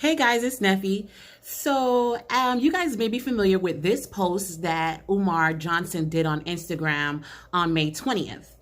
Hey guys, it's Neffy. You guys may be familiar with this post that Umar Johnson did on Instagram on May 20th.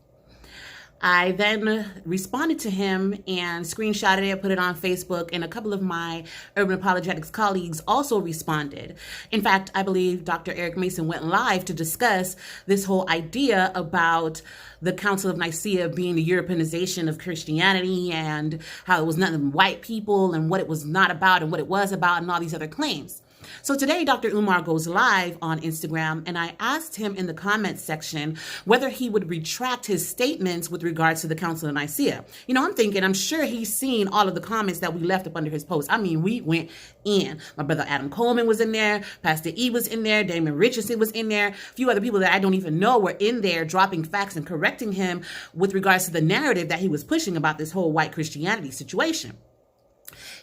I then responded to him and screenshotted it, put it on Facebook, and a couple of my urban apologetics colleagues also responded. In fact, I believe Dr. Eric Mason went live to discuss this whole idea about the Council of Nicaea being the Europeanization of Christianity and how it was nothing but white people and what it was not about and what it was about and all these other claims. So today, Dr. Umar goes live on Instagram, and I asked him in the comments section whether he would retract his statements with regards to the Council of Nicaea. I'm sure he's seen all of the comments that we left up under his post. I mean, we went in. My brother Adam Coleman was in there, Pastor E was in there, Damon Richardson was in there, a few other people that I don't even know were in there dropping facts and correcting him with regards to the narrative that he was pushing about this whole white Christianity situation.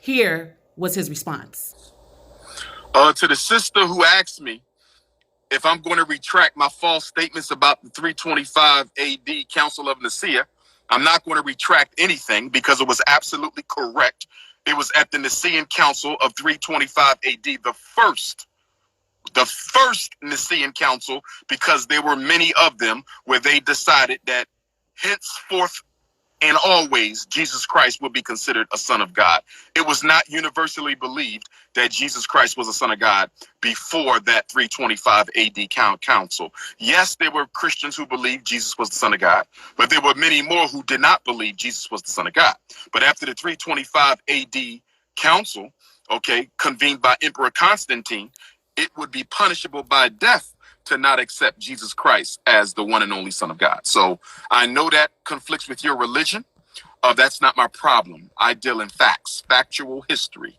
Here was his response. To the sister who asked me if I'm going to retract my false statements about the 325 AD Council of Nicaea, I'm not going to retract anything because it was absolutely correct. It was at the Nicene Council of 325 AD, the first Nicene Council, because there were many of them where they decided that henceforth and always Jesus Christ will be considered a son of God. It was not universally believed that Jesus Christ was a son of God before that 325 AD council. Yes, there were Christians who believed Jesus was the son of God, but there were many more who did not believe Jesus was the son of God. But after the 325 AD council, convened by Emperor Constantine, it would be punishable by death to not accept Jesus Christ as the one and only Son of God. So I know that conflicts with your religion. That's not my problem. I deal in facts, factual history.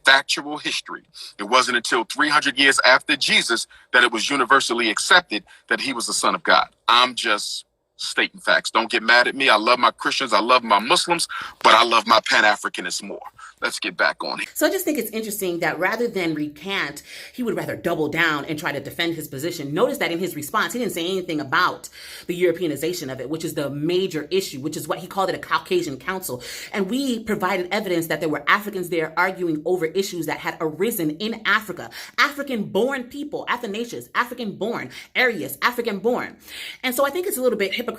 Factual history. It wasn't until 300 years after Jesus that it was universally accepted that he was the Son of God. I'm just stating facts. Don't get mad at me. I love my Christians. I love my Muslims, but I love my Pan Africanists more. Let's get back on it. So I just think it's interesting that rather than recant, he would rather double down and try to defend his position. Notice that in his response, he didn't say anything about the Europeanization of it, which is the major issue, which is what he called it, a Caucasian council. And we provided evidence that there were Africans there arguing over issues that had arisen in Africa. African-born people, Athanasius, African-born, Arius, African-born. And so I think it's a little bit hypocritical.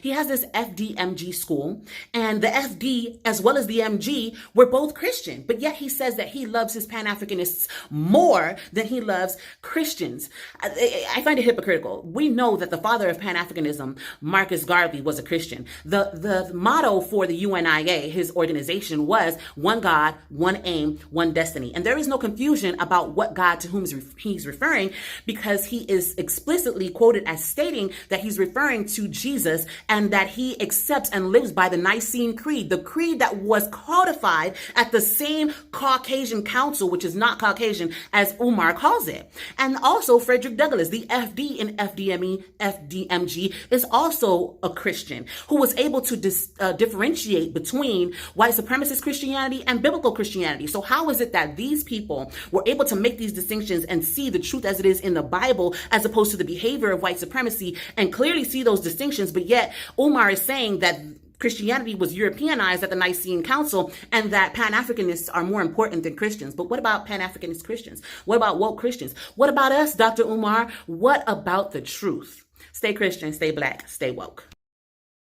He has this FDMG school, and the FD as well as the MG were both Christian, but yet he says that he loves his Pan-Africanists more than he loves Christians. I find it hypocritical. We know that the father of Pan-Africanism, Marcus Garvey, was a Christian. The motto for the UNIA, his organization, was one God, one aim, one destiny. And there is no confusion about what God to whom he's referring, because he is explicitly quoted as stating that he's referring to Jesus and that he accepts and lives by the Nicene Creed, the creed that was codified at the same Caucasian council, which is not Caucasian as Umar calls it. And also Frederick Douglass, the FD in FDMG, is also a Christian who was able to differentiate between white supremacist Christianity and biblical Christianity. So how is it that these people were able to make these distinctions and see the truth as it is in the Bible as opposed to the behavior of white supremacy and clearly see those distinctions, but yet Umar is saying that Christianity was Europeanized at the Nicene Council and that Pan-Africanists are more important than Christians? But what about Pan-Africanist Christians? What about woke Christians? What about us, Dr. Umar? What about the truth? Stay Christian, stay Black, stay woke.